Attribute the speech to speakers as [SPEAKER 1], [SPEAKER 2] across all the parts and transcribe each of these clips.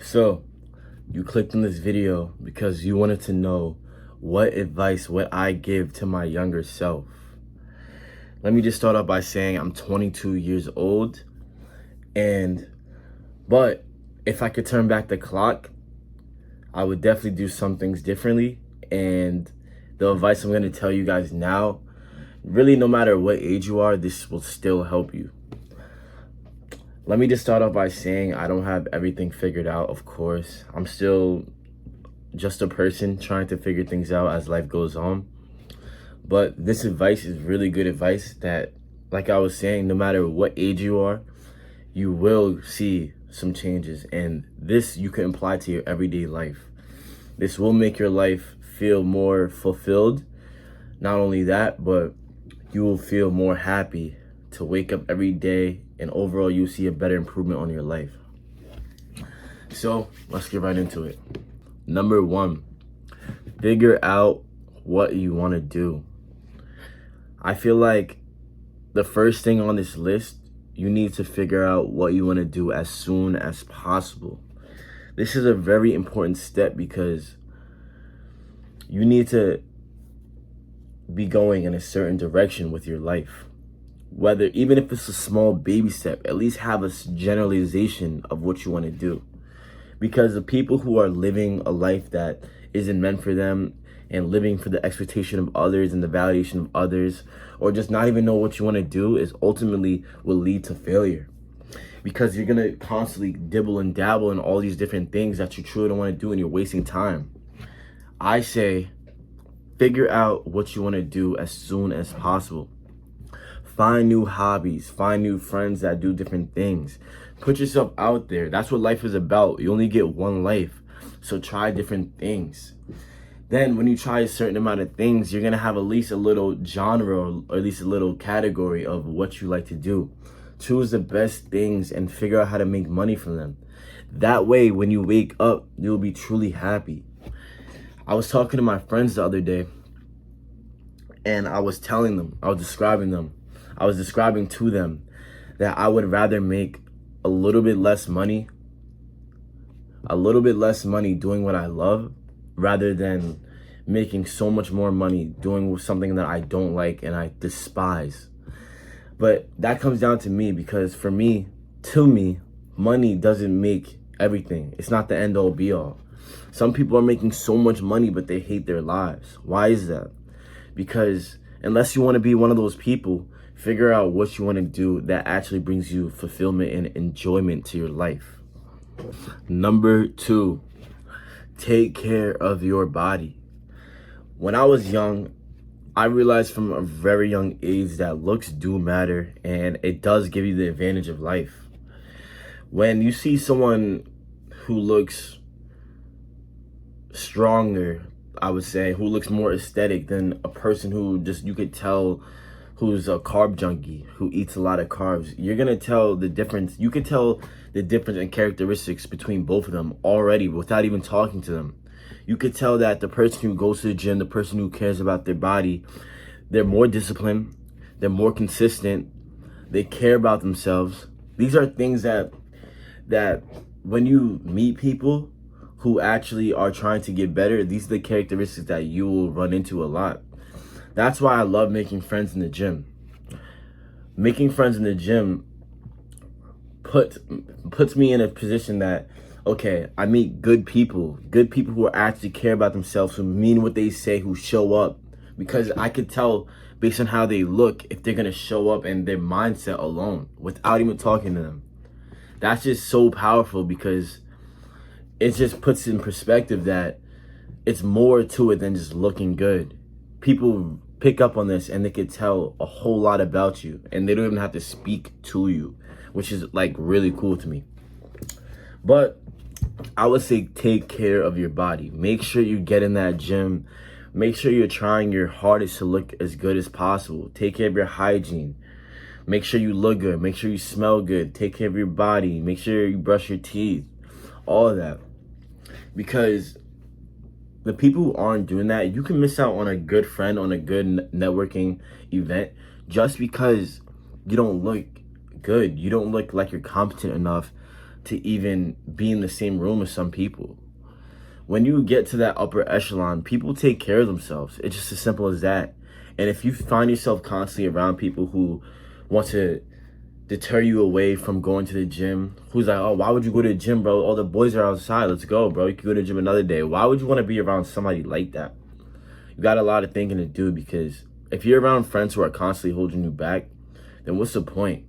[SPEAKER 1] So, you clicked on this video because you wanted to know what advice would I give to my younger self. Let me just start off by saying I'm 22 years old, and but if I could turn back the clock, I would definitely do some things differently. And the advice I'm going to tell you guys now, really no matter what age you are, this will still help you. Let me just start off by saying I don't have everything figured out, of course. I'm still just a person trying to figure things out as life goes on. But this advice is really good advice that, like I was saying, no matter what age you are, you will see some changes. And this you can apply to your everyday life. This will make your life feel more fulfilled. Not only that, but you will feel more happy to wake up every day, and overall you'll see a better improvement on your life. So let's get right into it. Number one, figure out what you want to do. I feel like the first thing on this list, you need to figure out what you want to do as soon as possible. This is a very important step because you need to be going in a certain direction with your life. Whether, even if it's a small baby step, at least have a generalization of what you want to do. Because the people who are living a life that isn't meant for them and living for the expectation of others and the validation of others, or just not even know what you want to do, is ultimately will lead to failure. Because you're going to constantly dibble and dabble in all these different things that you truly don't want to do, and you're wasting time. I say, figure out what you want to do as soon as possible. Find new hobbies, find new friends that do different things. Put yourself out there. That's what life is about. You only get one life, so try different things. Then when you try a certain amount of things, you're going to have at least a little genre, or at least a little category of what you like to do. Choose the best things and figure out how to make money from them. That way, when you wake up, you'll be truly happy. I was talking to my friends the other day, and I was telling them, I was describing to them that I would rather make a little bit less money doing what I love, rather than making so much more money doing something that I don't like and I despise. But that comes down to me, because to me, money doesn't make everything. It's not the end all be all. Some people are making so much money, but they hate their lives. Why is that? Because unless you want to be one of those people, figure out what you want to do that actually brings you fulfillment and enjoyment to your life. Number two, take care of your body. When I was young, I realized from a very young age that looks do matter, and it does give you the advantage of life. When you see someone who looks stronger, I would say, who looks more aesthetic than a person who just, you could tell, who's a carb junkie, who eats a lot of carbs, you're gonna tell the difference. You can tell the difference in characteristics between both of them already without even talking to them. You could tell that the person who goes to the gym, the person who cares about their body, they're more disciplined, they're more consistent, they care about themselves. These are things that when you meet people who actually are trying to get better, these are the characteristics that you will run into a lot. That's why I love making friends in the gym. Making friends in the gym puts me in a position that, okay, I meet good people who actually care about themselves, who mean what they say, who show up. Because I could tell based on how they look if they're gonna show up, and their mindset alone, without even talking to them. That's just so powerful, because it just puts in perspective that it's more to it than just looking good. People pick up on this, and they could tell a whole lot about you, and they don't even have to speak to you, which is like really cool to me. But I would say take care of your body. Make sure you get in that gym. Make sure you're trying your hardest to look as good as possible. Take care of your hygiene. Make sure you look good. Make sure you smell good. Take care of your body. Make sure you brush your teeth. All of that. Because the people who aren't doing that, you can miss out on a good friend, on a good networking event, just because you don't look good. You don't look like you're competent enough to even be in the same room as some people. When you get to that upper echelon, people take care of themselves. It's just as simple as that. And if you find yourself constantly around people who want to deter you away from going to the gym, who's like, oh, why would you go to the gym, bro? All the boys are outside. Let's go, bro. You can go to the gym another day. Why would you want to be around somebody like that? You got a lot of thinking to do, because if you're around friends who are constantly holding you back, then what's the point?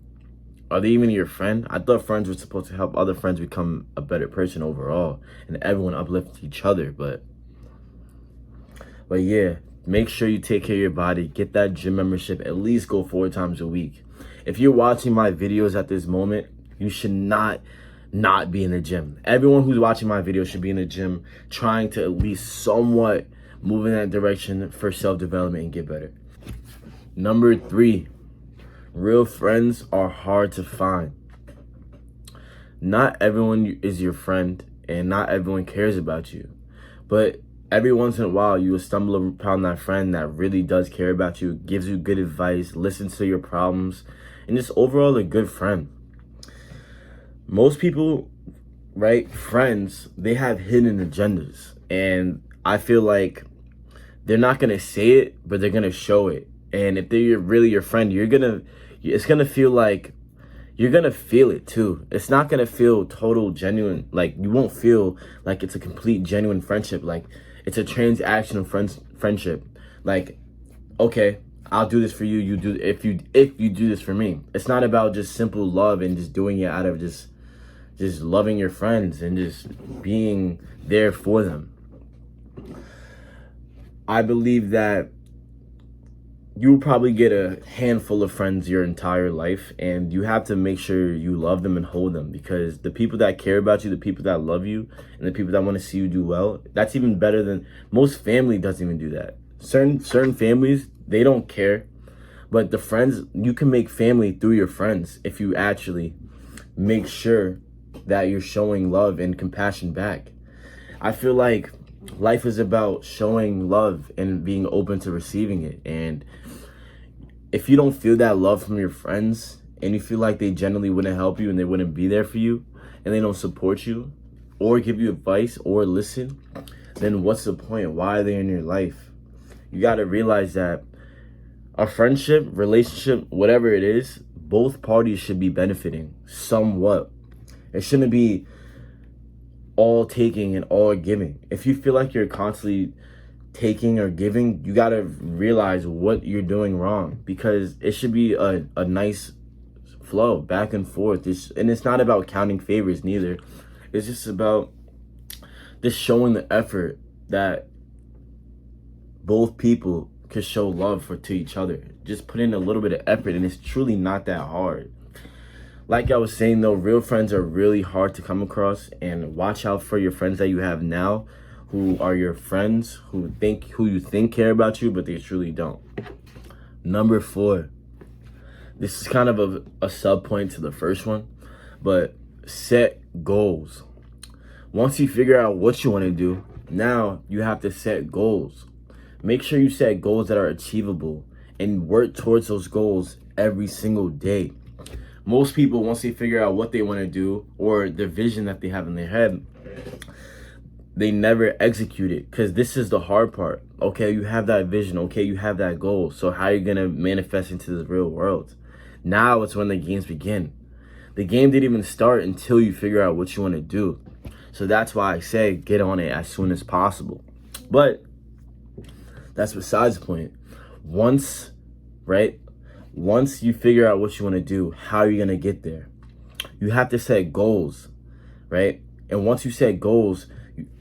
[SPEAKER 1] Are they even your friend? I thought friends were supposed to help other friends become a better person overall, and everyone uplift each other. But yeah, make sure you take care of your body. Get that gym membership. At least go 4 times a week. If you're watching my videos at this moment, you should not be in the gym. Everyone who's watching my video should be in the gym, trying to at least somewhat move in that direction for self-development and get better. Number 3, real friends are hard to find. Not everyone is your friend, and not everyone cares about you. But every once in a while, you will stumble upon that friend that really does care about you, gives you good advice, listens to your problems, and just overall a good friend. Most people, right, friends, they have hidden agendas. And I feel like they're not going to say it, but they're going to show it. And if they're really your friend, it's going to feel like you're going to feel it too. It's not going to feel total genuine. Like, you won't feel like it's a complete genuine friendship. Like, it's a transactional friendship. Like, okay, I'll do this for you. You do if you do this for me. It's not about just simple love and just doing it out of just loving your friends and just being there for them. I believe that you'll probably get a handful of friends your entire life, and you have to make sure you love them and hold them, because the people that care about you, the people that love you, and the people that want to see you do well, that's even better than most family doesn't even do that. Certain families, they don't care, but the friends, you can make family through your friends if you actually make sure that you're showing love and compassion back. I feel like life is about showing love and being open to receiving it. And if you don't feel that love from your friends, and you feel like they generally wouldn't help you and they wouldn't be there for you, and they don't support you or give you advice or listen, then what's the point? Why are they in your life? You got to realize that a friendship, relationship, whatever it is, both parties should be benefiting somewhat. It shouldn't be all taking and all giving. If you feel like you're constantly taking or giving, you got to realize what you're doing wrong, because it should be a nice flow back and forth. And it's not about counting favors neither. It's just about just showing the effort that both people could show love to each other. Just put in a little bit of effort, and it's truly not that hard. Like I was saying though, real friends are really hard to come across, and watch out for your friends that you have now, who are your friends, who you think care about you, but they truly don't. Number 4, this is kind of a sub point to the first one, but set goals. Once you figure out what you want to do, now you have to set goals. Make sure you set goals that are achievable and work towards those goals every single day. Most people, once they figure out what they want to do or the vision that they have in their head, they never execute it, because this is the hard part. Okay, you have that vision. Okay, you have that goal. So how are you going to manifest into the real world? Now it's when the games begin. The game didn't even start until you figure out what you want to do. So that's why I say get on it as soon as possible. But that's besides the point. Once you figure out what you want to do, how are you going to get there? You have to set goals, right? And once you set goals,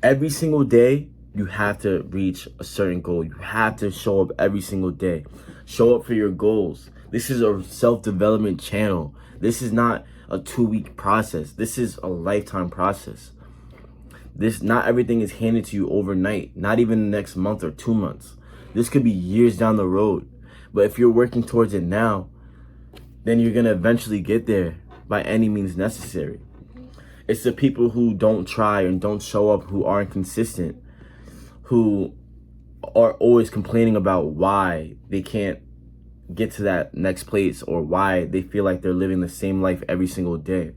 [SPEAKER 1] every single day, you have to reach a certain goal. You have to show up every single day. Show up for your goals. This is a self-development channel. This is not a 2-week process. This is a lifetime process. Not everything is handed to you overnight, not even the next month or 2 months. This could be years down the road. But if you're working towards it now, then you're going to eventually get there by any means necessary. It's the people who don't try and don't show up, who aren't consistent, who are always complaining about why they can't get to that next place, or why they feel like they're living the same life every single day.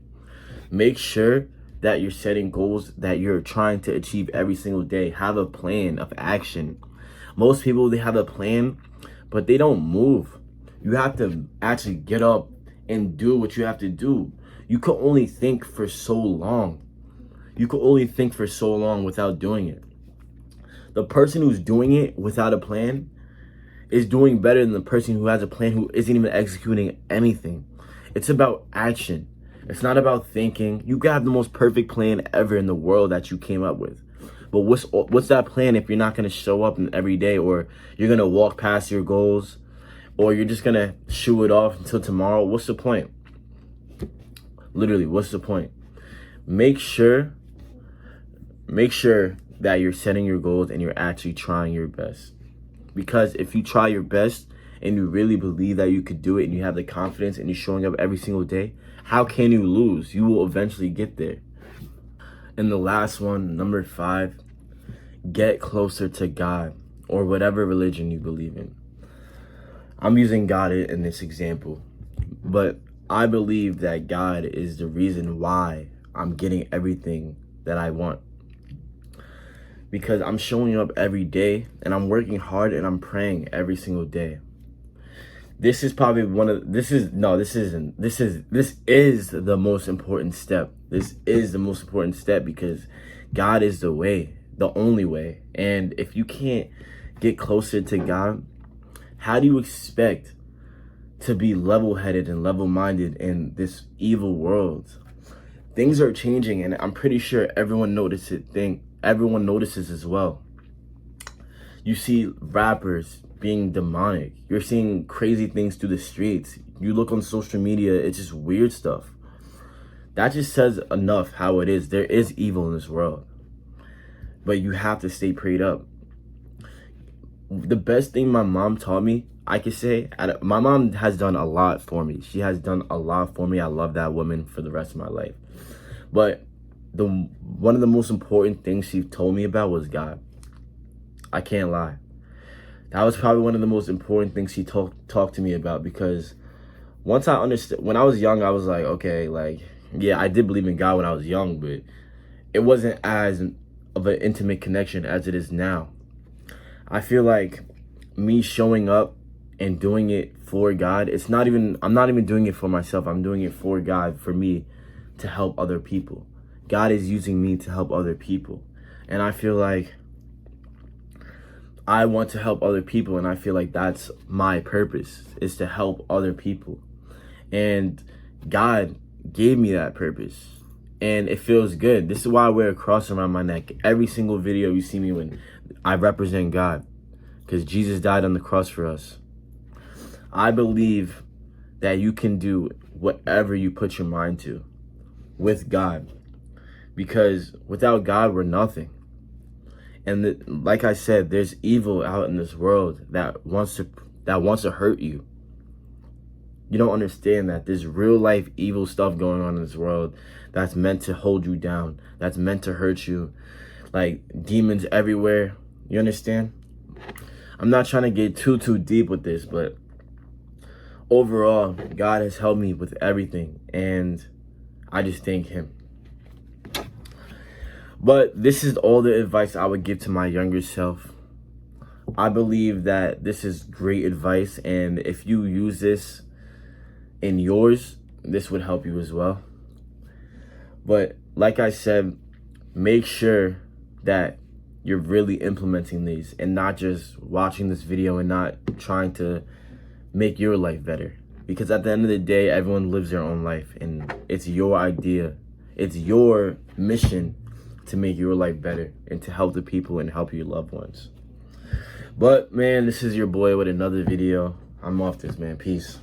[SPEAKER 1] Make sure that you're setting goals that you're trying to achieve every single day. Have a plan of action. Most people, they have a plan, but they don't move. You have to actually get up and do what you have to do. You can only think for so long. You can only think for so long without doing it. The person who's doing it without a plan is doing better than the person who has a plan who isn't even executing anything. It's about action. It's not about thinking. You can have the most perfect plan ever in the world that you came up with. But what's that plan if you're not going to show up every day, or you're going to walk past your goals, or you're just going to shoo it off until tomorrow? What's the point? Literally, what's the point? Make sure that you're setting your goals and you're actually trying your best. Because if you try your best and you really believe that you could do it and you have the confidence and you're showing up every single day, how can you lose? You will eventually get there. And the last one, number 5, get closer to God, or whatever religion you believe in. I'm using God in this example, but I believe that God is the reason why I'm getting everything that I want. Because I'm showing up every day and I'm working hard and I'm praying every single day. This is probably this is the most important step. This is the most important step because God is the way, the only way. And if you can't get closer to God, how do you expect to be level-headed and level-minded in this evil world? Things are changing, and I'm pretty sure everyone notices as well. You see rappers being demonic. You're seeing crazy things through the streets. You look on social media, it's just weird stuff. That just says enough how it is. There is evil in this world. But you have to stay prayed up. The best thing my mom taught me, I could say, my mom has done a lot for me. She has done a lot for me. I love that woman for the rest of my life. But one of the most important things she told me about was God. I can't lie. That was probably one of the most important things she talked to me about, because once I understood, when I was young, I was like, okay, like, yeah, I did believe in God when I was young, but it wasn't as of an intimate connection as it is now. I feel like me showing up and doing it for God, I'm not even doing it for myself. I'm doing it for God, for me to help other people. God is using me to help other people. And I feel like I want to help other people, and I feel like that's my purpose, is to help other people. And God gave me that purpose, and it feels good. This is why I wear a cross around my neck. Every single video you see me when I represent God, because Jesus died on the cross for us. I believe that you can do whatever you put your mind to with God, because without God, we're nothing. And like I said, there's evil out in this world that wants to hurt you. You don't understand that there's real life evil stuff going on in this world that's meant to hold you down, that's meant to hurt you, like demons everywhere. You understand? I'm not trying to get too deep with this, but overall, God has helped me with everything, and I just thank him. But this is all the advice I would give to my younger self. I believe that this is great advice, and if you use this in yours, this would help you as well. But like I said, make sure that you're really implementing these and not just watching this video and not trying to make your life better. Because at the end of the day, everyone lives their own life, and it's your idea. It's your mission to make your life better and to help the people and help your loved ones. But man, this is your boy with another video. I'm off this, man. Peace.